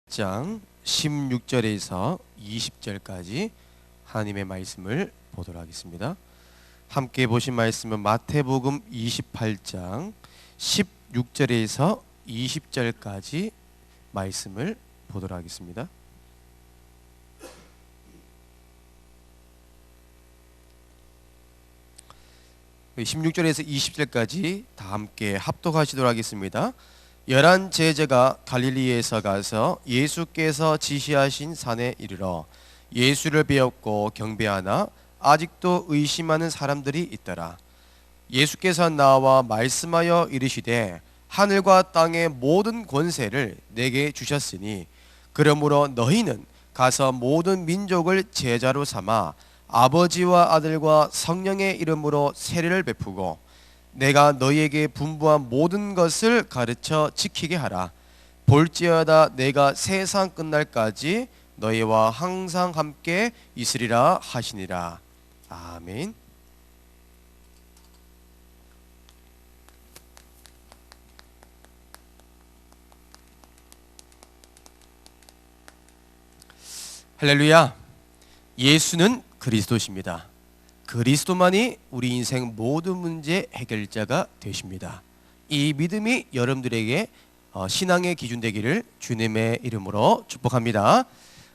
장 16절에서 20절까지 하나님의 말씀을 보도록 하겠습니다. 함께 보신 말씀은 마태복음 28장 16절에서 20절까지 말씀을 보도록 하겠습니다. 그 16절에서 20절까지 다 함께 합독하시도록 하겠습니다. 11 제자가 갈릴리에서 가서 예수께서 지시하신 산에 이르러 예수를 배웠고 경배하나 아직도 의심하는 사람들이 있더라. 예수께서 나와 말씀하여 이르시되 하늘과 땅의 모든 권세를 내게 주셨으니 그러므로 너희는 가서 모든 민족을 제자로 삼아 아버지와 아들과 성령의 이름으로 세례를 베푸고 내가 너희에게 분부한 모든 것을 가르쳐 지키게 하라. 볼지어다 내가 세상 끝날까지 너희와 항상 함께 있으리라 하시니라. 아멘. 할렐루야. 예수는 그리스도십니다. 그리스도만이 우리 인생 모든 문제 해결자가 되십니다. 이 믿음이 여러분들에게 신앙의 기준 되기를 주님의 이름으로 축복합니다.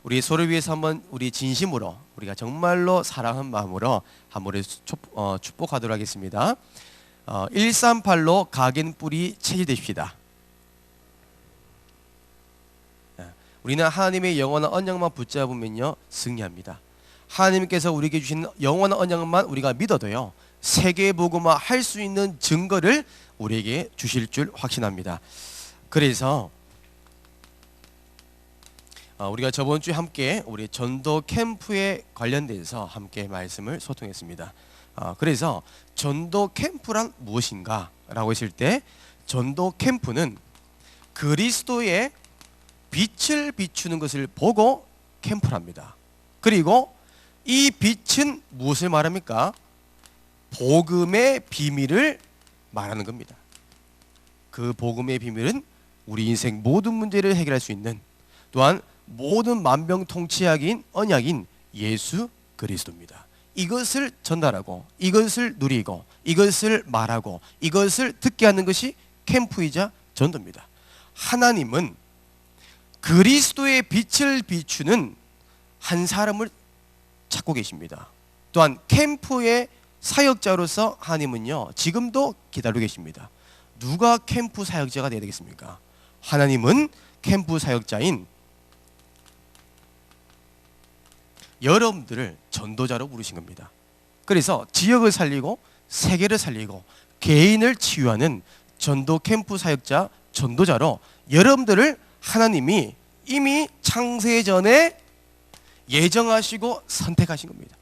우리 서로 위해서 한번 우리 진심으로 우리가 정말로 사랑하는 마음으로 한번 축복하도록 하겠습니다. 138로 각인 뿌리 체질되십시다. 우리는 하나님의 영원한 언약만 붙잡으면요 승리합니다. 하나님께서 우리에게 주신 영원한 언약만 우리가 믿어도요 세계 복음화 할 수 있는 증거를 우리에게 주실 줄 확신합니다. 그래서 우리가 저번 주에 함께 우리 전도 캠프에 관련돼서 함께 말씀을 소통했습니다. 그래서 전도 캠프란 무엇인가 라고 했을 때 전도 캠프는 그리스도의 빛을 비추는 것을 보고 캠프랍니다. 그리고 이 빛은 무엇을 말합니까? 복음의 비밀을 말하는 겁니다. 그 복음의 비밀은 우리 인생 모든 문제를 해결할 수 있는 또한 모든 만병통치약인 언약인 예수 그리스도입니다. 이것을 전달하고 이것을 누리고 이것을 말하고 이것을 듣게 하는 것이 캠프이자 전도입니다. 하나님은 그리스도의 빛을 비추는 한 사람을 찾고 계십니다. 또한 캠프의 사역자로서 하나님은요 지금도 기다리고 계십니다. 누가 캠프 사역자가 되어야 되겠습니까? 하나님은 캠프 사역자인 여러분들을 전도자로 부르신 겁니다. 그래서 지역을 살리고 세계를 살리고 개인을 치유하는 전도 캠프 사역자 전도자로 여러분들을 하나님이 이미 창세 전에 예정하시고 선택하신 겁니다.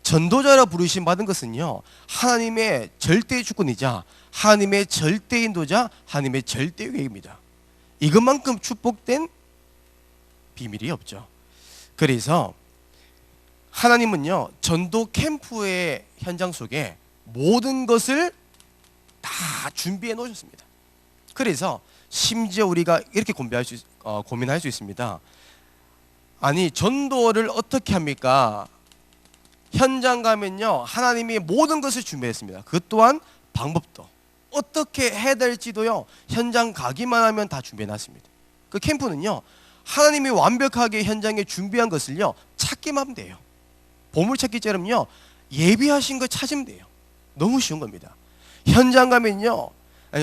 전도자로 부르심 받은 것은요 하나님의 절대 주권이자 하나님의 절대 인도자 하나님의 절대 계획입니다. 이것만큼 축복된 비밀이 없죠. 그래서 하나님은요 전도 캠프의 현장 속에 모든 것을 다 준비해 놓으셨습니다. 그래서 심지어 우리가 이렇게 고민할 수 있습니다. 아니 전도를 어떻게 합니까? 현장 가면요 하나님이 모든 것을 준비했습니다. 그것 또한 방법도 어떻게 해야 될지도요 현장 가기만 하면 다 준비해놨습니다. 그 캠프는요 하나님이 완벽하게 현장에 준비한 것을요 찾기만 하면 돼요. 보물찾기처럼요 예비하신 거 찾으면 돼요. 너무 쉬운 겁니다. 현장 가면요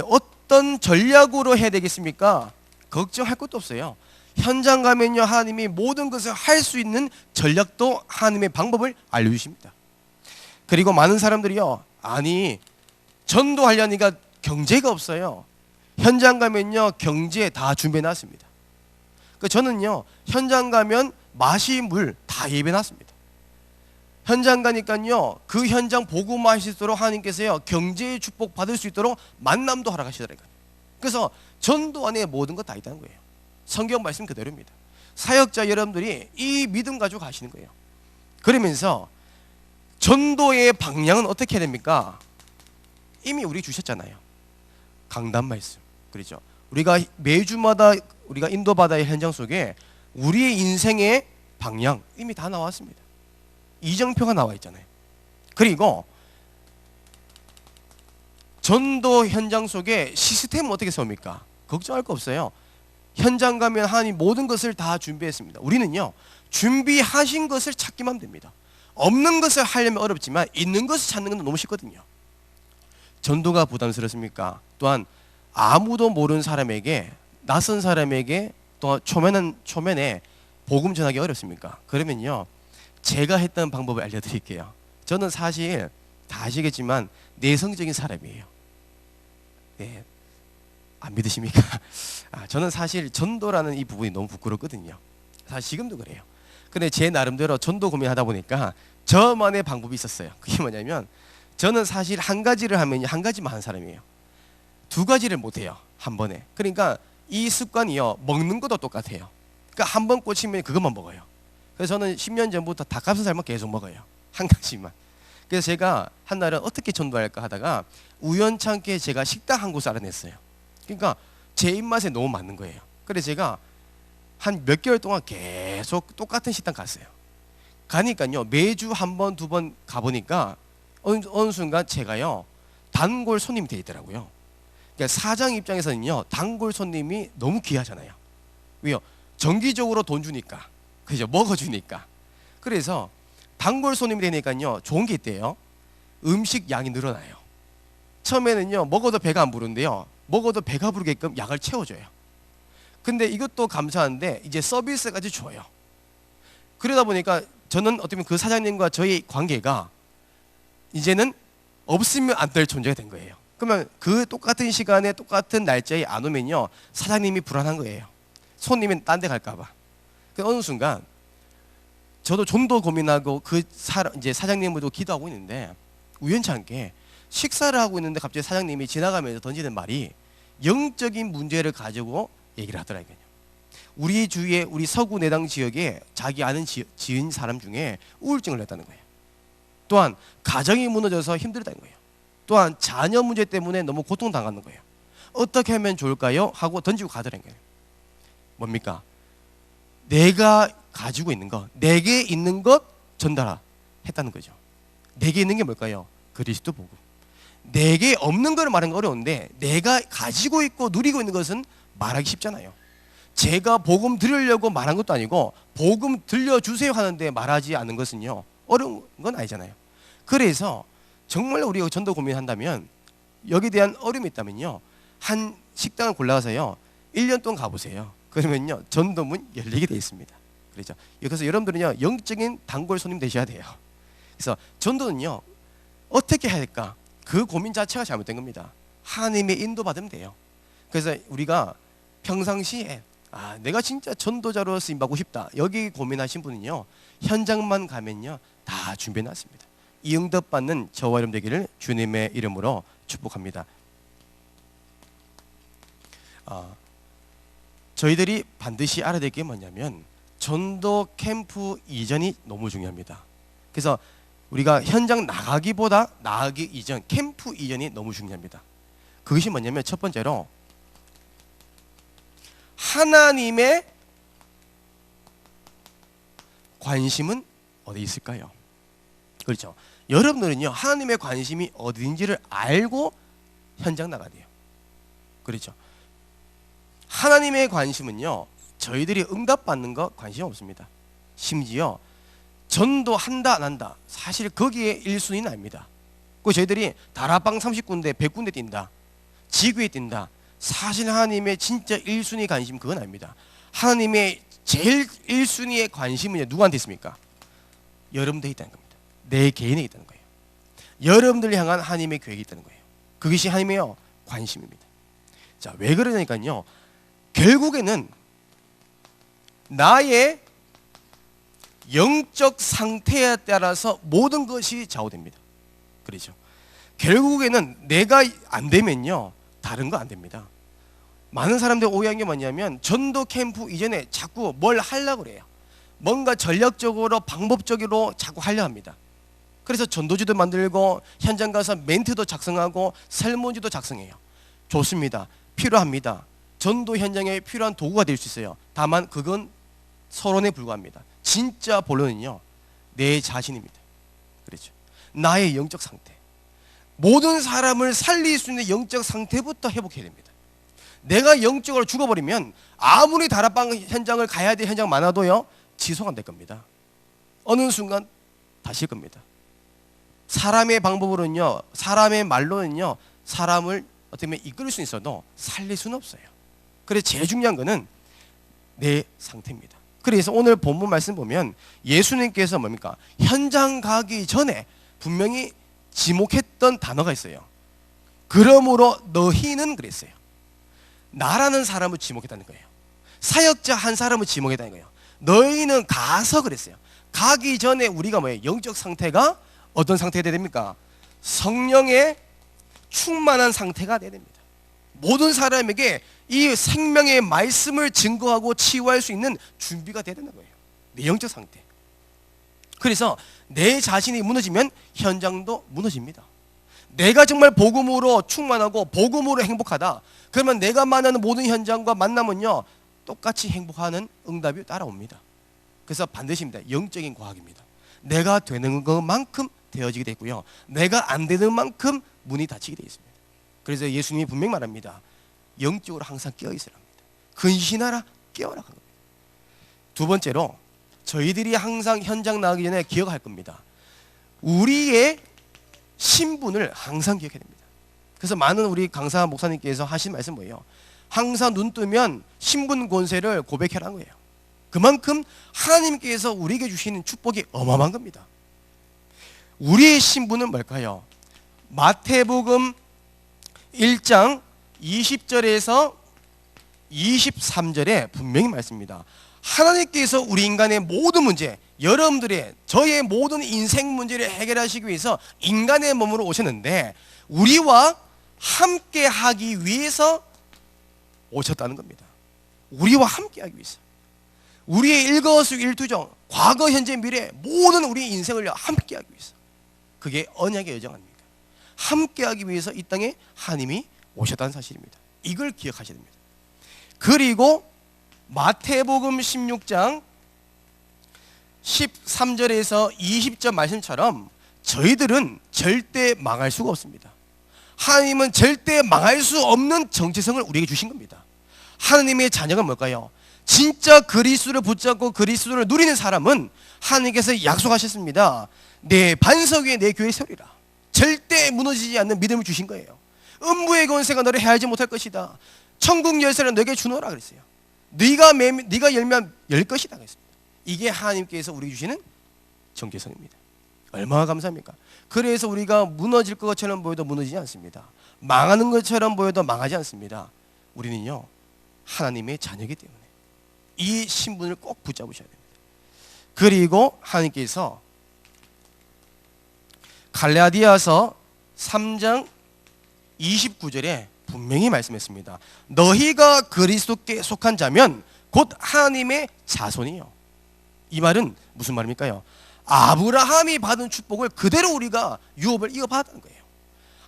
어떤 전략으로 해야 되겠습니까? 걱정할 것도 없어요. 현장 가면요 하나님이 모든 것을 할 수 있는 전략도 하나님의 방법을 알려주십니다. 그리고 많은 사람들이요 아니 전도하려니까 경제가 없어요. 현장 가면요 경제 다 준비해놨습니다. 저는요 현장 가면 마실 물 다 예배해놨습니다. 현장 가니까요 그 현장 복음화 하실 수 있도록 하나님께서요 경제의 축복 받을 수 있도록 만남도 허락하시더라고요. 그래서 전도 안에 모든 것 다 있다는 거예요. 성경 말씀 그대로입니다. 사역자 여러분들이 이 믿음 가지고 가시는 거예요. 그러면서 전도의 방향은 어떻게 해야 됩니까? 이미 우리 주셨잖아요. 강단 말씀. 그렇죠. 우리가 매주마다 우리가 인도바다의 현장 속에 우리의 인생의 방향 이미 다 나왔습니다. 이정표가 나와 있잖아요. 그리고 전도 현장 속에 시스템은 어떻게 세웁니까? 걱정할 거 없어요. 현장 가면 하나님 모든 것을 다 준비했습니다. 우리는요, 준비하신 것을 찾기만 됩니다. 없는 것을 하려면 어렵지만 있는 것을 찾는 건 너무 쉽거든요. 전도가 부담스럽습니까? 또한 아무도 모르는 사람에게, 낯선 사람에게 또 초면에 복음 전하기 어렵습니까? 그러면요, 제가 했던 방법을 알려드릴게요. 저는 사실 다 아시겠지만 내성적인 사람이에요. 네, 안 믿으십니까? 저는 사실 전도라는 이 부분이 너무 부끄럽거든요. 사실 지금도 그래요. 근데 제 나름대로 전도 고민하다 보니까 저만의 방법이 있었어요. 그게 뭐냐면, 저는 사실 한 가지를 하면 한 가지만 하는 사람이에요. 두 가지를 못해요, 한 번에. 그러니까 이 습관이요, 먹는 것도 똑같아요. 그러니까 한 번 꽂히면 그것만 먹어요. 그래서 저는 10년 전부터 닭가슴살만 계속 먹어요, 한 가지만. 그래서 제가 한 날은 어떻게 전도할까 하다가 우연찮게 제가 식당 한 곳을 알아냈어요. 그러니까 제 입맛에 너무 맞는 거예요. 그래서 제가 한 몇 개월 동안 계속 똑같은 식당 갔어요. 가니까요, 매주 한 번, 두 번 가보니까 어느 순간 제가요, 단골 손님이 돼 있더라고요. 그러니까 사장 입장에서는요, 단골 손님이 너무 귀하잖아요. 왜요? 정기적으로 돈 주니까, 그죠? 먹어주니까. 그래서 단골 손님이 되니까요, 좋은 게 있대요. 음식 양이 늘어나요. 처음에는요, 먹어도 배가 안 부른데요, 먹어도 배가 부르게끔 양을 채워줘요. 근데 이것도 감사한데 이제 서비스까지 줘요. 그러다 보니까 저는 어떻게 보면 그 사장님과 저의 관계가 이제는 없으면 안 될 존재가 된 거예요. 그러면 그 똑같은 시간에 똑같은 날짜에 안 오면요, 사장님이 불안한 거예요. 손님은 딴 데 갈까 봐. 어느 순간 저도 전도 고민하고 이제 사장님으로도 기도하고 있는데, 우연찮게 식사를 하고 있는데 갑자기 사장님이 지나가면서 던지는 말이 영적인 문제를 가지고 얘기를 하더라고요. 우리 주위에, 우리 서구 내당 지역에 자기 아는 지은 사람 중에 우울증을 냈다는 거예요. 또한 가정이 무너져서 힘들다는 거예요. 또한 자녀 문제 때문에 너무 고통당하는 거예요. 어떻게 하면 좋을까요? 하고 던지고 가더라는 거예요. 뭡니까? 내가 가지고 있는 것, 내게 있는 것 전달하 했다는 거죠. 내게 있는 게 뭘까요? 그리스도 복음. 내게 없는 걸 말하는 건 어려운데, 내가 가지고 있고 누리고 있는 것은 말하기 쉽잖아요. 제가 복음 들으려고 말한 것도 아니고 복음 들려주세요 하는데 말하지 않는 것은요, 어려운 건 아니잖아요. 그래서 정말 우리가 전도 고민한다면, 여기에 대한 어려움이 있다면요, 한 식당을 골라서요 1년 동안 가보세요. 그러면요, 전도문 열리게 돼 있습니다. 그렇죠? 그래서 여러분들은요, 영적인 단골 손님 되셔야 돼요. 그래서 전도는요, 어떻게 해야 될까? 그 고민 자체가 잘못된 겁니다. 하나님의 인도 받으면 돼요. 그래서 우리가 평상시에 내가 진짜 전도자로 쓰임받고 싶다, 여기 고민하신 분은요, 현장만 가면요 다 준비해놨습니다. 이 응답받는 저와 여러분 되기를 주님의 이름으로 축복합니다. 저희들이 반드시 알아야 될 게 뭐냐면, 전도 캠프 이전이 너무 중요합니다. 그래서 우리가 현장 나가기보다 나가기 이전, 캠프 이전이 너무 중요합니다. 그것이 뭐냐면, 첫 번째로 하나님의 관심은 어디 있을까요? 그렇죠? 여러분들은요, 하나님의 관심이 어디인지를 알고 현장 나가야 돼요. 그렇죠? 하나님의 관심은요, 저희들이 응답받는 거 관심 없습니다. 심지어 전도한다 안 한다, 사실 거기에 1순위는 아닙니다. 그 저희들이 다락방 30군데 100군데 뛴다, 지구에 뛴다, 사실 하나님의 진짜 1순위 관심 그건 아닙니다. 하나님의 제일 1순위의 관심은 누구한테 있습니까? 여러분들에 있다는 겁니다. 내 개인에 있다는 거예요. 여러분들을 향한 하나님의 계획이 있다는 거예요. 그것이 하나님의 관심입니다. 자, 왜 그러냐니까요, 결국에는 나의 영적 상태에 따라서 모든 것이 좌우됩니다. 그렇죠? 결국에는 내가 안 되면요, 다른 거 안 됩니다. 많은 사람들이 오해한 게 뭐냐면, 전도 캠프 이전에 자꾸 뭘 하려고 그래요. 뭔가 전략적으로 방법적으로 자꾸 하려 합니다. 그래서 전도지도 만들고 현장 가서 멘트도 작성하고 설문지도 작성해요. 좋습니다. 필요합니다. 전도 현장에 필요한 도구가 될 수 있어요. 다만 그건 서론에 불과합니다. 진짜 본론은요, 내 자신입니다. 그렇죠. 나의 영적 상태. 모든 사람을 살릴 수 있는 영적 상태부터 회복해야 됩니다. 내가 영적으로 죽어버리면 아무리 다락방 현장을 가야 될 현장 많아도요, 지속 안 될 겁니다. 어느 순간 다실 겁니다. 사람의 방법으로는요, 사람의 말로는요, 사람을 어떻게 보면 이끌 수 있어도 살릴 수는 없어요. 그래서 제일 중요한 거는 내 상태입니다. 그래서 오늘 본문 말씀 보면 예수님께서 뭡니까? 현장 가기 전에 분명히 지목했던 단어가 있어요. 그러므로 너희는 그랬어요. 나라는 사람을 지목했다는 거예요. 사역자 한 사람을 지목했다는 거예요. 너희는 가서 그랬어요. 가기 전에 우리가 뭐예요? 영적 상태가 어떤 상태가 돼야 됩니까? 성령의 충만한 상태가 돼야 됩니다. 모든 사람에게 이 생명의 말씀을 증거하고 치유할 수 있는 준비가 돼야 되는 거예요. 내 영적 상태. 그래서 내 자신이 무너지면 현장도 무너집니다. 내가 정말 복음으로 충만하고 복음으로 행복하다, 그러면 내가 만나는 모든 현장과 만나면요, 똑같이 행복하는 응답이 따라옵니다. 그래서 반드시입니다. 영적인 과학입니다. 내가 되는 것만큼 되어지게 되고요, 내가 안 되는 만큼 문이 닫히게 되어 있습니다. 그래서 예수님이 분명히 말합니다. 영적으로 항상 깨어있으라 합니다. 근신하라, 깨어라 한 겁니다. 두 번째로, 저희들이 항상 현장 나가기 전에 기억할 겁니다. 우리의 신분을 항상 기억해야 됩니다. 그래서 많은 우리 강사 목사님께서 하신 말씀 뭐예요? 항상 눈 뜨면 신분 권세를 고백해라는 거예요. 그만큼 하나님께서 우리에게 주시는 축복이 어마어마한 겁니다. 우리의 신분은 뭘까요? 마태복음 1장 20절에서 23절에 분명히 말씀입니다. 하나님께서 우리 인간의 모든 문제, 여러분들의 저의 모든 인생 문제를 해결하시기 위해서 인간의 몸으로 오셨는데 우리와 함께 하기 위해서 오셨다는 겁니다. 우리와 함께 하기 위해서. 우리의 일거수일투정, 과거, 현재, 미래 모든 우리 인생을 함께 하기 위해서. 그게 언약의 여정 아닙니까? 함께 하기 위해서 이 땅에 하나님이 오셨다는 사실입니다. 이걸 기억하셔야 됩니다. 그리고 마태복음 16장 13절에서 20절 말씀처럼 저희들은 절대 망할 수가 없습니다. 하나님은 절대 망할 수 없는 정체성을 우리에게 주신 겁니다. 하나님의 자녀가 뭘까요? 진짜 그리스도를 붙잡고 그리스도를 누리는 사람은 하나님께서 약속하셨습니다. 내 반석 위에 내 교회 세우리라. 절대 무너지지 않는 믿음을 주신 거예요. 음부의 권세가 너를 해하지 못할 것이다. 천국 열쇠를 너에게 주노라 그랬어요. 네가 열면 열 것이다 그랬습니다. 이게 하나님께서 우리에게 주시는 정체성입니다. 얼마나 감사합니까? 그래서 우리가 무너질 것처럼 보여도 무너지지 않습니다. 망하는 것처럼 보여도 망하지 않습니다. 우리는요, 하나님의 자녀이기 때문에 이 신분을 꼭 붙잡으셔야 됩니다. 그리고 하나님께서 갈라디아서 3장 29절에 분명히 말씀했습니다. 너희가 그리스도께 속한 자면 곧 하나님의 자손이요. 이 말은 무슨 말입니까요? 아브라함이 받은 축복을 그대로 우리가 유업을 이어받는 거예요.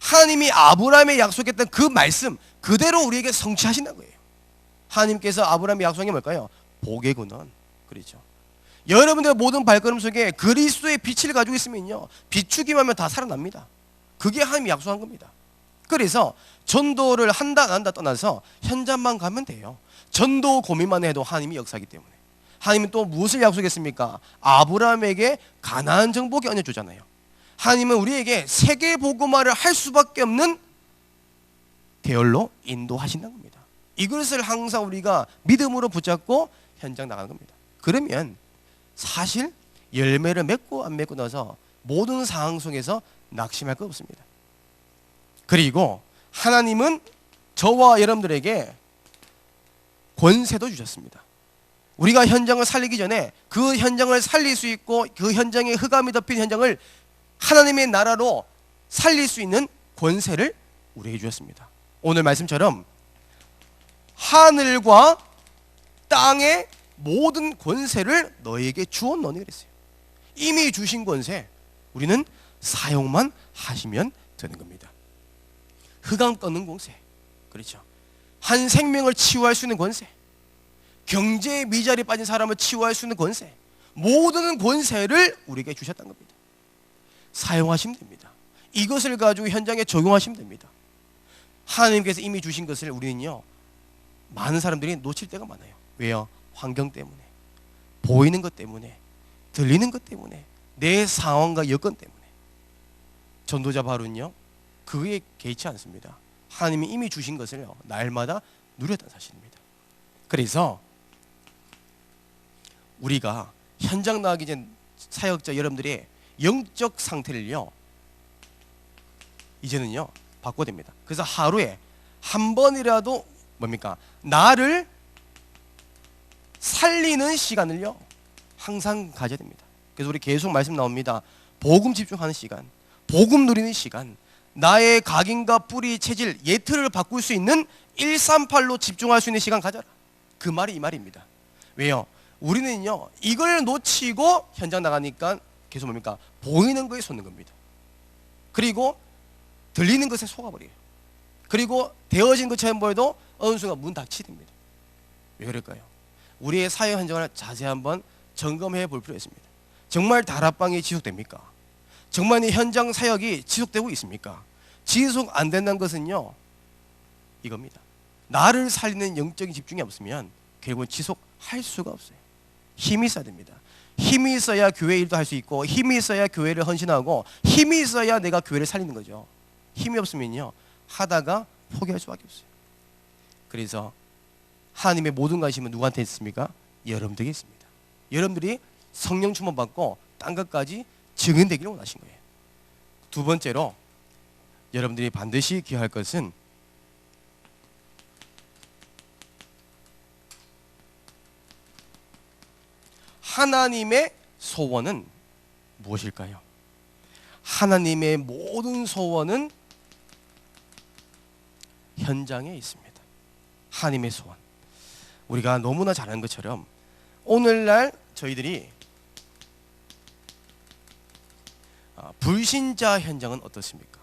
하나님이 아브라함에 약속했던 그 말씀 그대로 우리에게 성취하신다는 거예요. 하나님께서 아브라함의 약속이 뭘까요? 복의 근원. 그렇죠. 여러분들의 모든 발걸음 속에 그리스도의 빛을 가지고 있으면요, 비추기만 하면 다 살아납니다. 그게 하나님이 약속한 겁니다. 그래서 전도를 한다 안 한다 떠나서 현장만 가면 돼요. 전도 고민만 해도 하나님이 역사하기 때문에. 하나님은 또 무엇을 약속했습니까? 아브라함에게 가나안 정복의 언약 주잖아요. 하나님은 우리에게 세계 복음화를 할 수밖에 없는 대열로 인도하신다는 겁니다. 이것을 항상 우리가 믿음으로 붙잡고 현장 나가는 겁니다. 그러면 사실 열매를 맺고 안 맺고 나서 모든 상황 속에서 낙심할 것 없습니다. 그리고 하나님은 저와 여러분들에게 권세도 주셨습니다. 우리가 현장을 살리기 전에 그 현장을 살릴 수 있고 그 현장에 흑암이 덮인 현장을 하나님의 나라로 살릴 수 있는 권세를 우리에게 주셨습니다. 오늘 말씀처럼 하늘과 땅의 모든 권세를 너에게 주었노니 그랬어요. 이미 주신 권세 우리는 사용만 하시면 되는 겁니다. 흑암 꺾는 권세, 그렇죠. 한 생명을 치유할 수 있는 권세, 경제의 미자리에 빠진 사람을 치유할 수 있는 권세, 모든 권세를 우리에게 주셨다는 겁니다. 사용하시면 됩니다. 이것을 가지고 현장에 적용하시면 됩니다. 하나님께서 이미 주신 것을 우리는요, 많은 사람들이 놓칠 때가 많아요. 왜요? 환경 때문에, 보이는 것 때문에, 들리는 것 때문에, 내 상황과 여건 때문에. 전도자 바울은요, 그에 개의치 않습니다. 하나님이 이미 주신 것을요, 날마다 누렸다는 사실입니다. 그래서 우리가 현장 나가기 전 사역자 여러분들의 영적 상태를요, 이제는요 바꿔야 됩니다. 그래서 하루에 한 번이라도 뭡니까? 나를 살리는 시간을요 항상 가져야 됩니다. 그래서 우리 계속 말씀 나옵니다. 복음 집중하는 시간, 복음 누리는 시간, 나의 각인과 뿌리, 체질, 예틀을 바꿀 수 있는 138로 집중할 수 있는 시간 가져라. 그 말이 이 말입니다. 왜요? 우리는요 이걸 놓치고 현장 나가니까 계속 뭡니까? 보이는 거에 솟는 겁니다. 그리고 들리는 것에 속아버려요. 그리고 되어진 것처럼 보여도 어느 순간 문 닫히됩니다. 왜 그럴까요? 우리의 사역 현장을 자세히 한번 점검해 볼 필요가 있습니다. 정말 다락방이 지속됩니까? 정말 이 현장 사역이 지속되고 있습니까? 지속 안 된다는 것은요 이겁니다. 나를 살리는 영적인 집중이 없으면 결국은 지속할 수가 없어요. 힘이 있어야 됩니다. 힘이 있어야 교회 일도 할 수 있고, 힘이 있어야 교회를 헌신하고, 힘이 있어야 내가 교회를 살리는 거죠. 힘이 없으면요 하다가 포기할 수밖에 없어요. 그래서 하나님의 모든 관심은 누구한테 있습니까? 여러분들에게 있습니다. 여러분들이 성령 충만 받고 딴 것까지 증인되기를 원하신 거예요. 두 번째로 여러분들이 반드시 기억할 것은 하나님의 소원은 무엇일까요? 하나님의 모든 소원은 현장에 있습니다. 하나님의 소원. 우리가 너무나 잘 아는 것처럼 오늘날 저희들이 불신자 현장은 어떻습니까?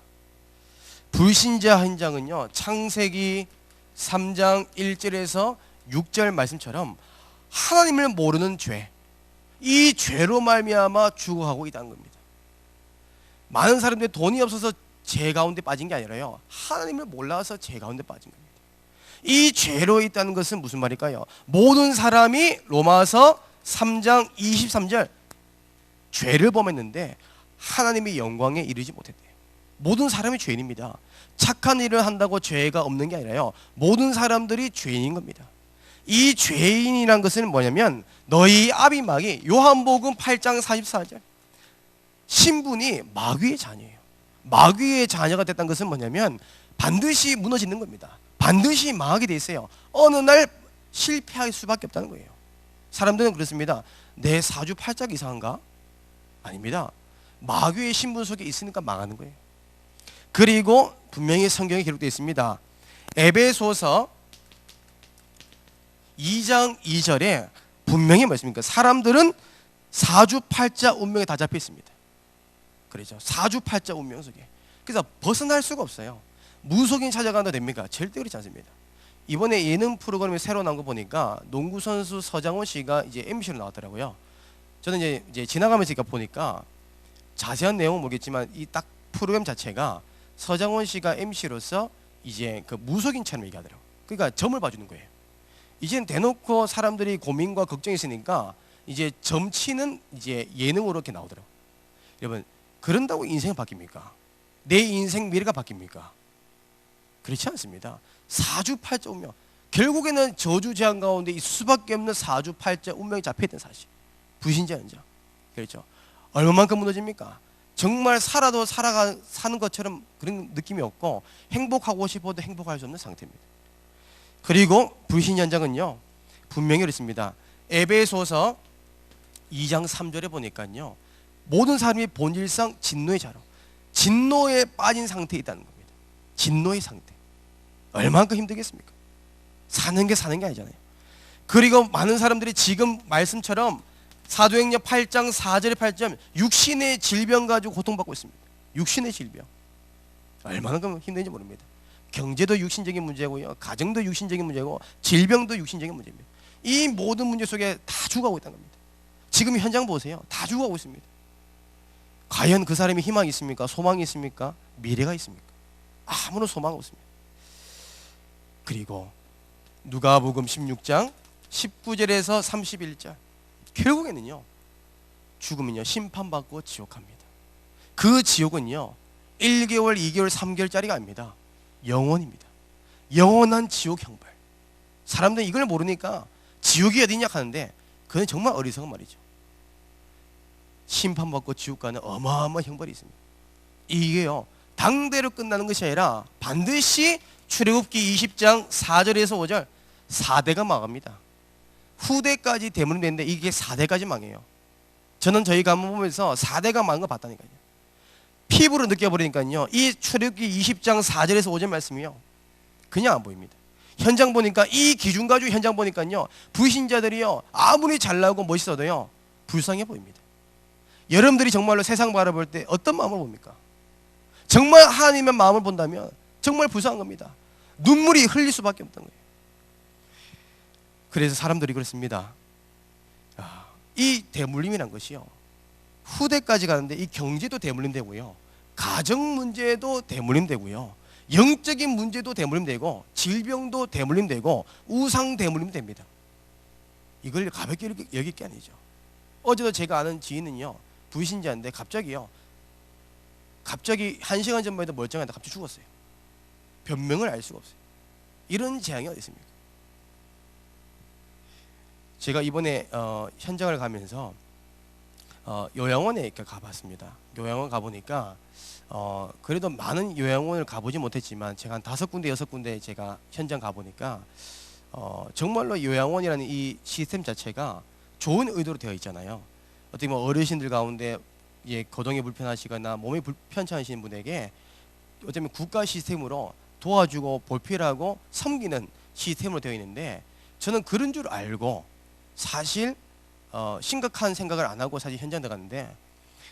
불신자 현장은요 창세기 3장 1절에서 6절 말씀처럼 하나님을 모르는 죄, 이 죄로 말미암아 죽어가고 있다는 겁니다. 많은 사람들이 돈이 없어서 죄 가운데 빠진 게 아니라요 하나님을 몰라서 죄 가운데 빠진 겁니다. 이 죄로 있다는 것은 무슨 말일까요? 모든 사람이 로마서 3장 23절 죄를 범했는데 하나님의 영광에 이르지 못했대요. 모든 사람이 죄인입니다. 착한 일을 한다고 죄가 없는 게 아니라요 모든 사람들이 죄인인 겁니다. 이 죄인이란 것은 뭐냐면 너희 아비마귀, 요한복음 8장 44절, 신분이 마귀의 자녀예요. 마귀의 자녀가 됐다는 것은 뭐냐면 반드시 무너지는 겁니다. 반드시 망하게 돼 있어요. 어느 날 실패할 수밖에 없다는 거예요. 사람들은 그렇습니다. 내 사주팔자가 이상한가? 아닙니다. 마귀의 신분 속에 있으니까 망하는 거예요. 그리고 분명히 성경에 기록되어 있습니다. 에베소서 2장 2절에 분명히 말씀입니까? 사람들은 사주팔자 운명에 다 잡혀 있습니다. 그렇죠. 사주팔자 운명 속에. 그래서 벗어날 수가 없어요. 무속인 찾아간다 됩니까? 절대 그렇지 않습니다. 이번에 예능 프로그램이 새로 나온 거 보니까 농구 선수 서장훈 씨가 이제 MC로 나왔더라고요. 저는 이제 지나가면서 보니까 자세한 내용은 모르겠지만 이 딱 프로그램 자체가 서장훈 씨가 MC로서 이제 그 무속인처럼 얘기하더라고요. 그러니까 점을 봐주는 거예요. 이제는 대놓고 사람들이 고민과 걱정이 있으니까 이제 점치는 이제 예능으로 이렇게 나오더라고요. 여러분, 그런다고 인생이 바뀝니까? 내 인생 미래가 바뀝니까? 그렇지 않습니다. 사주팔자 운명, 결국에는 저주재앙 가운데 있을 수밖에 없는 사주팔자 운명이 잡혀있던 사실. 불신자 현장. 그렇죠. 얼마만큼 무너집니까? 정말 살아도 사는 것처럼 그런 느낌이 없고 행복하고 싶어도 행복할 수 없는 상태입니다. 그리고 불신 현장은요 분명히 그렇습니다. 에베소서 2장 3절에 보니까요 모든 사람이 본질상 진노의 자로, 진노에 빠진 상태에 있다는 겁니다. 진노의 상태. 얼마만큼 힘들겠습니까? 사는 게 아니잖아요. 그리고 많은 사람들이 지금 말씀처럼 사도행전 8장 4절에 8점 육신의 질병 가지고 고통받고 있습니다. 육신의 질병. 얼마나 힘든지 모릅니다. 경제도 육신적인 문제고요, 가정도 육신적인 문제고, 질병도 육신적인 문제입니다. 이 모든 문제 속에 다 죽어가고 있다는 겁니다. 지금 현장 보세요. 다 죽어가고 있습니다. 과연 그 사람이 희망이 있습니까? 소망이 있습니까? 미래가 있습니까? 아무런 소망 없습니다. 그리고 누가복음 16장 19절에서 31절, 결국에는요, 죽으면요 심판받고 지옥 갑니다. 그 지옥은요 1개월, 2개월, 3개월짜리가 아닙니다. 영원입니다. 영원한 지옥 형벌. 사람들은 이걸 모르니까 지옥이 어디냐 하는데, 그건 정말 어리석은 말이죠. 심판받고 지옥 가는 어마어마한 형벌이 있습니다. 이게요 당대로 끝나는 것이 아니라 반드시 출애굽기 20장 4절에서 5절 4대가 망합니다. 후대까지 대문되는데 이게 4대까지 망해요. 저는 저희 가문 보면서 4대가 망한 거 봤다니까요. 피부로 느껴버리니까요, 이 출애굽기 20장 4절에서 5절 말씀이요 그냥 안 보입니다. 현장 보니까, 이 기준 가지고 현장 보니까요, 불신자들이요 아무리 잘나고 멋있어도요 불쌍해 보입니다. 여러분들이 정말로 세상 바라볼 때 어떤 마음을 봅니까? 정말 하나님의 마음을 본다면 정말 불쌍한 겁니다. 눈물이 흘릴 수밖에 없던 거예요. 그래서 사람들이 그렇습니다. 이 대물림이란 것이요 후대까지 가는데, 이 경제도 대물림되고요, 가정 문제도 대물림되고요, 영적인 문제도 대물림되고, 질병도 대물림되고, 우상 대물림됩니다. 이걸 가볍게 여길 게 아니죠. 어제도 제가 아는 지인은요 불신자인데 갑자기 1시간 전만 해도 멀쩡하다 갑자기 죽었어요. 변명을 알 수가 없어요. 이런 재앙이 어디 있습니까? 제가 이번에 현장을 가면서 요양원에 가봤습니다. 요양원 가보니까 그래도 많은 요양원을 가보지 못했지만 제가 한 5군데 6군데 제가 현장 가보니까 정말로 요양원이라는 이 시스템 자체가 좋은 의도로 되어 있잖아요. 어떻게 보면 어르신들 가운데 거동이 불편하시거나 몸이 불편찮으신 분에게 어쩌면 국가 시스템으로 도와주고 보필하고 섬기는 시스템으로 되어 있는데, 저는 그런 줄 알고 사실 심각한 생각을 안 하고 사실 현장 들어갔는데,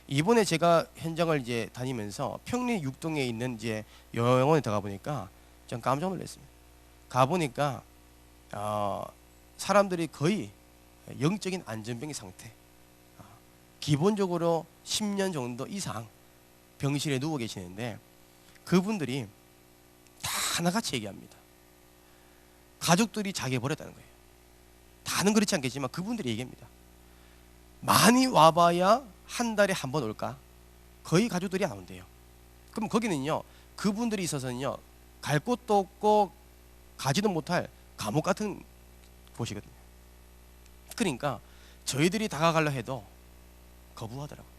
이번에 제가 현장을 이제 다니면서 평리 6동에 있는 이제 요양원에 들어가 보니까 전 깜짝 놀랐습니다. 가 보니까 사람들이 거의 영적인 안전병의 상태, 기본적으로 10년 정도 이상 병실에 누워 계시는데, 그분들이 다 하나같이 얘기합니다. 가족들이 자기 버렸다는 거예요. 다는 그렇지 않겠지만 그분들이 얘기합니다. 많이 와봐야 한 달에 한 번 올까? 거의 가족들이 안 온대요. 그럼 거기는요 그분들이 있어서는요 갈 곳도 없고 가지도 못할 감옥 같은 곳이거든요. 그러니까 저희들이 다가가려 해도 거부하더라고요.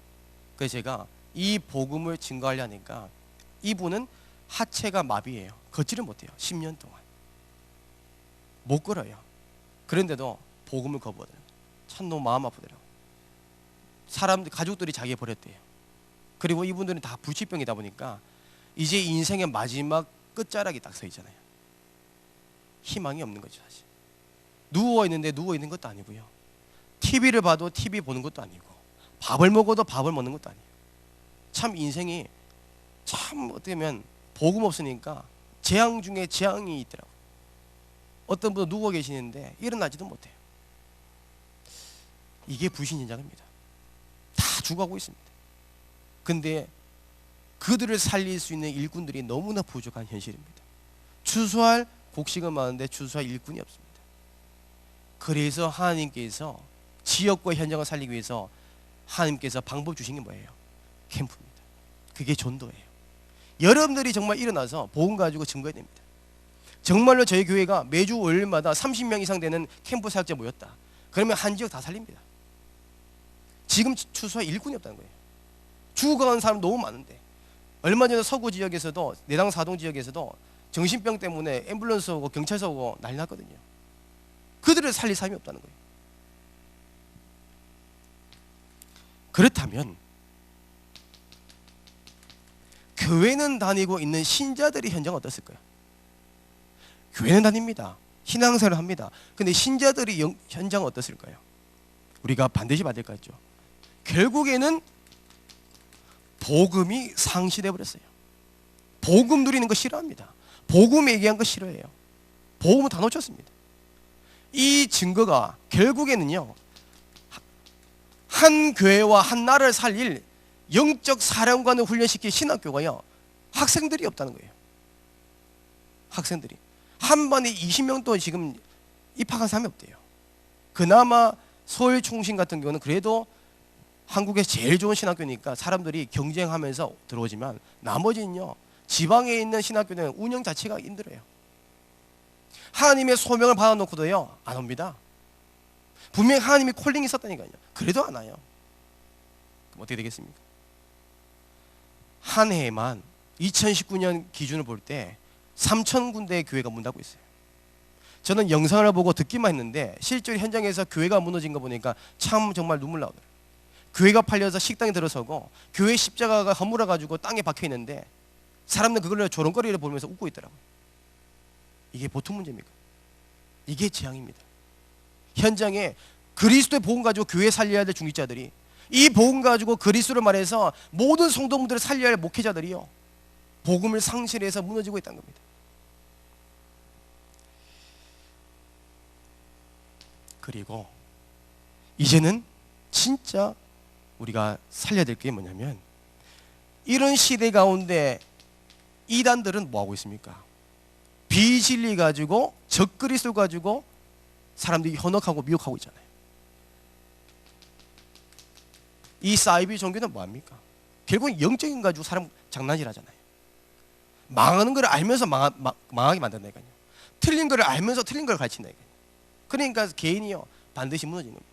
그래서 제가 이 복음을 증거하려니까, 이분은 하체가 마비예요. 걷지를 못해요. 10년 동안 못 걸어요. 그런데도 복음을 거부하더라고요. 참 너무 마음 아프더라고요. 사람들, 가족들이 자기 버렸대요. 그리고 이분들은 다 불치병이다 보니까 이제 인생의 마지막 끝자락이 딱 서 있잖아요. 희망이 없는 거죠. 사실 누워있는데 누워있는 것도 아니고요, TV를 봐도 TV 보는 것도 아니고, 밥을 먹어도 밥을 먹는 것도 아니에요. 참 인생이 참 어떻게 보면 복음 없으니까 재앙 중에 재앙이 있더라고요. 어떤 분은 누워 계시는데 일어나지도 못해요. 이게 불신자입니다. 다 죽어가고 있습니다. 근데 그들을 살릴 수 있는 일꾼들이 너무나 부족한 현실입니다. 추수할 곡식은 많은데 추수할 일꾼이 없습니다. 그래서 하나님께서 지역과 현장을 살리기 위해서 하나님께서 방법 주신 게 뭐예요? 캠프입니다. 그게 전도예요. 여러분들이 정말 일어나서 복음 가지고 증거해야 됩니다. 정말로 저희 교회가 매주 월요일마다 30명 이상 되는 캠프 사역자 모였다. 그러면 한 지역 다 살립니다. 지금 추수할 일꾼이 없다는 거예요. 죽어가는 사람 너무 많은데, 얼마 전에 서구 지역에서도, 내당 사동 지역에서도 정신병 때문에 앰뷸런스 오고 경찰서 오고 난리 났거든요. 그들을 살릴 사람이 없다는 거예요. 그렇다면 교회는 다니고 있는 신자들이 현장은 어떻을까요? 교회는 다닙니다. 신앙생활을 합니다. 근데 신자들이 현장은 어떻을까요? 우리가 반드시 받을 것 같죠. 결국에는 복음이 상실해 버렸어요. 복음 누리는 거 싫어합니다. 복음 얘기한 거 싫어해요. 복음은 다 놓쳤습니다. 이 증거가 결국에는요, 한 교회와 한 나라를 살릴 영적 사령관을 훈련시킨 신학교가요, 학생들이 없다는 거예요. 학생들이 한 반에 20명도 지금 입학한 사람이 없대요. 그나마 서울총신 같은 경우는 그래도 한국에서 제일 좋은 신학교니까 사람들이 경쟁하면서 들어오지만, 나머지는요, 지방에 있는 신학교는 운영 자체가 힘들어요. 하나님의 소명을 받아놓고도요, 안 옵니다. 분명히 하나님이 콜링이 있었다니까요. 그래도 안 와요. 그럼 어떻게 되겠습니까? 한 해에만 2019년 기준을 볼 때 3,000군데의 교회가 문 닫고 있어요. 저는 영상을 보고 듣기만 했는데 실제로 현장에서 교회가 무너진 거 보니까 참 정말 눈물 나오더라고요. 교회가 팔려서 식당에 들어서고 교회 십자가가 허물어 가지고 땅에 박혀 있는데 사람들 그걸 조롱거리를 보면서 웃고 있더라고요. 이게 보통 문제입니까? 이게 재앙입니다. 현장에 그리스도의 복음 가지고 교회 살려야 될 중직자들이, 이 복음 가지고 그리스도를 말해서 모든 성도분들을 살려야 할 목회자들이요, 복음을 상실해서 무너지고 있다는 겁니다. 그리고 이제는 진짜 우리가 살려야 될 게 뭐냐면, 이런 시대 가운데 이단들은 뭐하고 있습니까? 비진리 가지고, 적그리스도 가지고 사람들이 현혹하고 미혹하고 있잖아요. 이 사이비 종교는 뭐합니까? 결국 영적인 가지고 사람 장난질 하잖아요. 망하는 걸 알면서 망하게 만든다니까요. 틀린 걸 알면서 틀린 걸 가르친다니까요. 그러니까 개인이요, 반드시 무너지는 겁니다.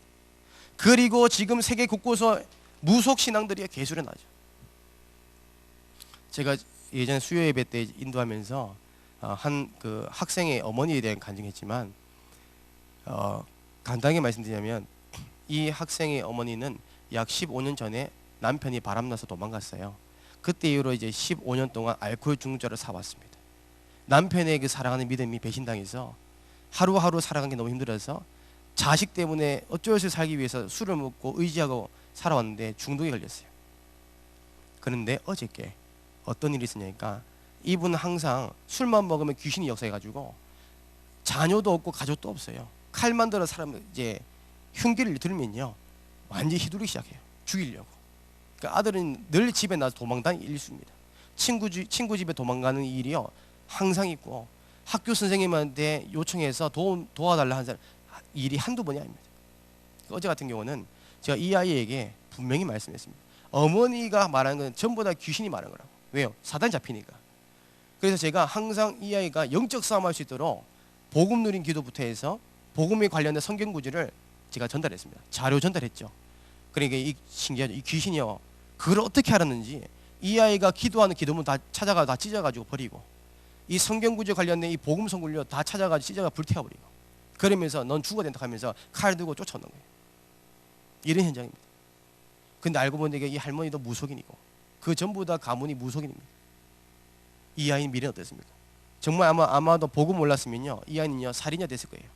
그리고 지금 세계 곳곳에 무속 신앙들이 개수를 나죠. 제가 예전에 수요 예배 때 인도하면서 한 그 학생의 어머니에 대한 간증했지만, 간단하게 말씀드리자면 이 학생의 어머니는 약 15년 전에 남편이 바람나서 도망갔어요. 그때 이후로 이제 15년 동안 알코올 중독자를 살아왔습니다. 남편의 그 사랑하는 믿음이 배신당해서 하루하루 살아가는 게 너무 힘들어서 자식 때문에 어쩔 수 없이 살기 위해서 술을 먹고 의지하고 살아왔는데 중독에 걸렸어요. 그런데 어저께 어떤 일이 있었냐니까, 이분은 항상 술만 먹으면 귀신이 역사해가지고 자녀도 없고 가족도 없어요. 칼만 들어 사람 이제 흉기를 들면요, 완전히 휘두르기 시작해요. 죽이려고. 그러니까 아들은 늘 집에 나서 도망다니는 일수입니다. 친구 집에 도망가는 일이요 항상 있고, 학교 선생님한테 요청해서 도와달라 하는 사람 일이 한두 번이 아닙니다. 어제 같은 경우는 제가 이 아이에게 분명히 말씀했습니다. 어머니가 말하는 건 전부 다 귀신이 말하는 거라고. 왜요? 사단 잡히니까. 그래서 제가 항상 이 아이가 영적 싸움할 수 있도록 복음 누린 기도부터 해서 복음에 관련된 성경 구절을 제가 전달했습니다. 자료 전달했죠. 그러니까 이 신기하죠. 이 귀신이요, 그걸 어떻게 알았는지 이 아이가 기도하는 기도문 다 찾아가 다 찢어가지고 버리고, 이 성경 구절 관련된 이 복음 성구를 다 찾아가지고 찢어가 불태워버리고, 그러면서 넌 죽어야 된다 하면서 칼 들고 쫓아오는 거예요. 이런 현장입니다. 근데 알고 보니 이 할머니도 무속인이고 그 전부 다 가문이 무속인입니다. 이 아이는 미래는 어떻습니까? 정말 아마도 복음 몰랐으면요, 이 아이는요 살인자 됐을 거예요.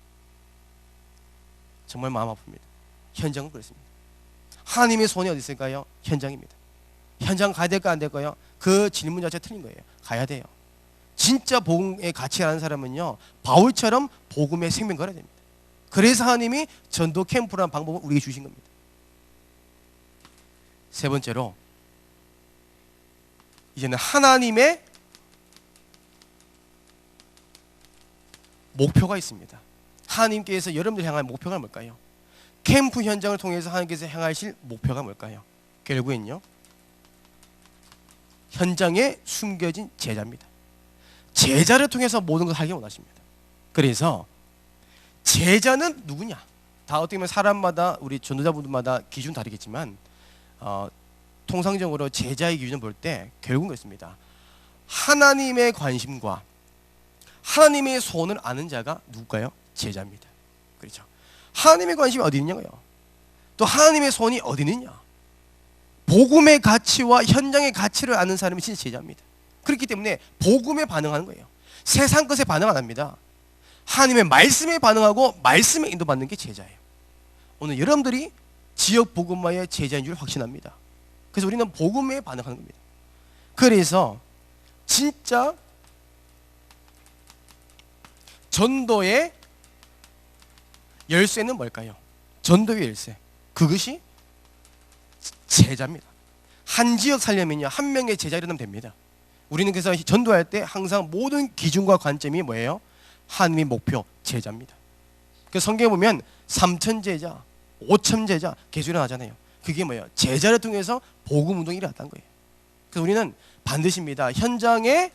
정말 마음 아픕니다. 현장은 그렇습니다. 하나님의 손이 어디 있을까요? 현장입니다. 현장 가야 될까 안 될까요? 그 질문 자체 틀린 거예요. 가야 돼요. 진짜 복음의 가치 아는 사람은요, 바울처럼 복음의 생명 걸어야 됩니다. 그래서 하나님이 전도 캠프라는 방법을 우리에게 주신 겁니다. 세 번째로, 이제는 하나님의 목표가 있습니다. 하나님께서 여러분들 향할 목표가 뭘까요? 캠프 현장을 통해서 하나님께서 향하실 목표가 뭘까요? 결국엔요, 현장에 숨겨진 제자입니다. 제자를 통해서 모든 것을 하기 원하십니다. 그래서 제자는 누구냐? 다 어떻게 보면 사람마다, 우리 전도자분들마다 기준 다르겠지만 통상적으로 제자의 기준을 볼 때 결국은 그렇습니다. 하나님의 관심과 하나님의 소원을 아는 자가 누굴까요? 제자입니다. 그렇죠? 하나님의 관심이 어디 있냐고요? 또 하나님의 소원이 어디 있느냐? 복음의 가치와 현장의 가치를 아는 사람이 진짜 제자입니다. 그렇기 때문에 복음에 반응하는 거예요. 세상 것에 반응 안 합니다. 하나님의 말씀에 반응하고 말씀에 인도받는 게 제자예요. 오늘 여러분들이 지역 복음화의 제자인 줄 확신합니다. 그래서 우리는 복음에 반응하는 겁니다. 그래서 진짜 전도의 열쇠는 뭘까요? 전도의 열쇠, 그것이 제자입니다. 한 지역 살려면요, 한 명의 제자 이르면 됩니다. 우리는 그래서 전도할 때 항상 모든 기준과 관점이 뭐예요? 하나님의 목표, 제자입니다. 그 성경에 보면 3천 제자, 5천 제자 계속 일어나잖아요. 그게 뭐예요? 제자를 통해서 복음 운동이 일어났다는 거예요. 그래서 우리는 반드시입니다. 현장에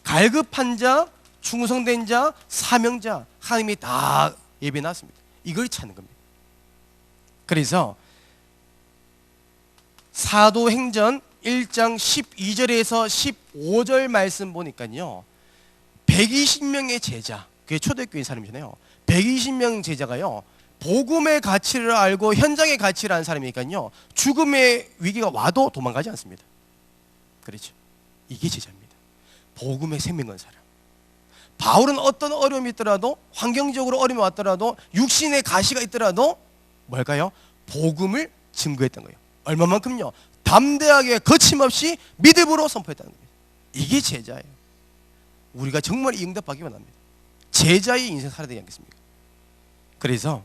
갈급한 자, 충성된 자, 사명자, 하나님이 다 예배해놨습니다. 이걸 찾는 겁니다. 그래서 사도행전 1장 12절에서 15절 말씀 보니까요, 120명의 제자, 그게 초대교인 사람이잖아요. 120명 제자가요, 복음의 가치를 알고 현장의 가치를 아는 사람이니까요, 죽음의 위기가 와도 도망가지 않습니다. 그렇죠? 이게 제자입니다. 복음의 생명 건 사람. 바울은 어떤 어려움이 있더라도, 환경적으로 어려움이 왔더라도, 육신의 가시가 있더라도 뭘까요? 복음을 증거했던 거예요. 얼마만큼요? 담대하게 거침없이 믿음으로 선포했다는 겁니다. 이게 제자예요. 우리가 정말 이 응답받기 원합니다. 제자의 인생 살아야 되지 않겠습니까? 그래서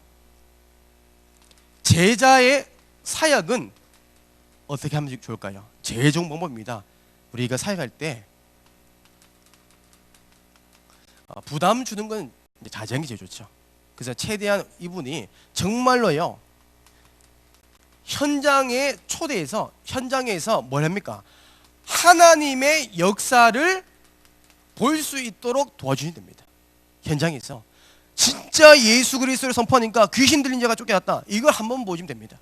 제자의 사역은 어떻게 하면 좋을까요? 제일 좋은 방법입니다. 우리가 사역할 때 부담 주는 건 자제하는 게 제일 좋죠. 그래서 최대한 이분이 정말로요, 현장에 초대해서 현장에서 뭘 합니까? 하나님의 역사를 볼 수 있도록 도와주시면 됩니다. 현장에서 진짜 예수 그리스도를 선포하니까 귀신 들린 자가 쫓겨났다, 이걸 한번 보여주면 됩니다.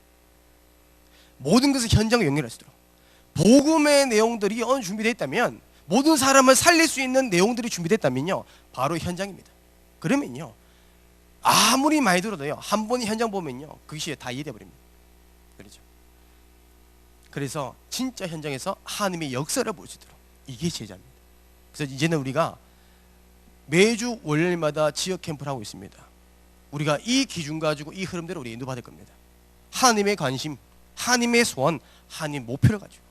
모든 것을 현장에 연결할 수 있도록 복음의 내용들이 어느 준비되어 있다면, 모든 사람을 살릴 수 있는 내용들이 준비됐다면요, 바로 현장입니다. 그러면요, 아무리 많이 들어도요, 한 번이 현장 보면요, 그것이 다 이해돼 버립니다. 그렇죠? 그래서 진짜 현장에서 하나님의 역사를 볼 수 있도록, 이게 제자입니다. 그래서 이제는 우리가 매주 월요일마다 지역 캠프를 하고 있습니다. 우리가 이 기준 가지고 이 흐름대로 우리 인도받을 겁니다. 하나님의 관심, 하나님의 소원, 하나님의 목표를 가지고.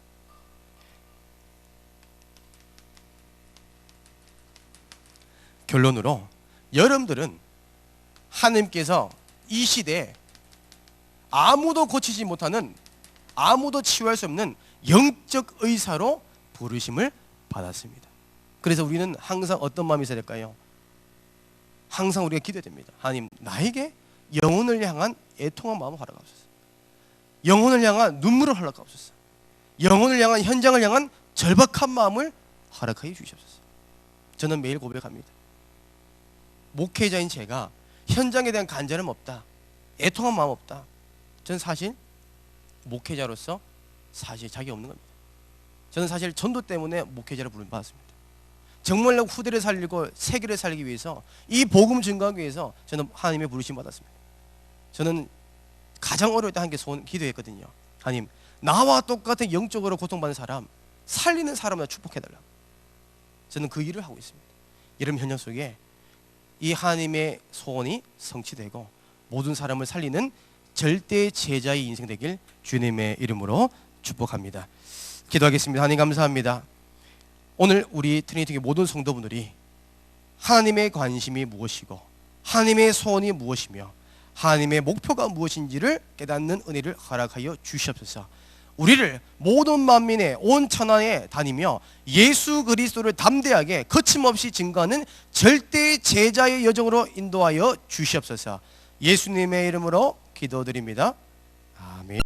결론으로 여러분들은 하나님께서 이 시대에 아무도 고치지 못하는, 아무도 치유할 수 없는 영적 의사로 부르심을 받았습니다. 그래서 우리는 항상 어떤 마음이 있어야 될까요? 항상 우리가 기도해야 됩니다. 하나님, 나에게 영혼을 향한 애통한 마음을 허락하옵소서. 영혼을 향한 눈물을 허락하옵소서. 영혼을 향한, 현장을 향한 절박한 마음을 허락하여 주시옵소서. 저는 매일 고백합니다. 목회자인 제가 현장에 대한 간절함 없다, 애통한 마음 없다, 저는 사실 목회자로서 사실 자격이 없는 겁니다. 저는 사실 전도 때문에 목회자를 부름받았습니다. 정말로 후대를 살리고 세계를 살리기 위해서, 이 복음 증거하기 위해서 저는 하나님의 부르심 받았습니다. 저는 가장 어려울 때 한 게 기도했거든요. 하나님, 나와 똑같은 영적으로 고통받는 사람, 살리는 사람을 축복해달라고. 저는 그 일을 하고 있습니다. 이런 현장 속에 이 하나님의 소원이 성취되고 모든 사람을 살리는 절대 제자의 인생 되길 주님의 이름으로 축복합니다. 기도하겠습니다. 하나님 감사합니다. 오늘 우리 트리니티의 모든 성도분들이 하나님의 관심이 무엇이고 하나님의 소원이 무엇이며 하나님의 목표가 무엇인지를 깨닫는 은혜를 허락하여 주시옵소서. 우리를 모든 만민의 온 천하에 다니며 예수 그리스도를 담대하게 거침없이 증거하는 절대 제자의 여정으로 인도하여 주시옵소서. 예수님의 이름으로 기도드립니다. 아멘.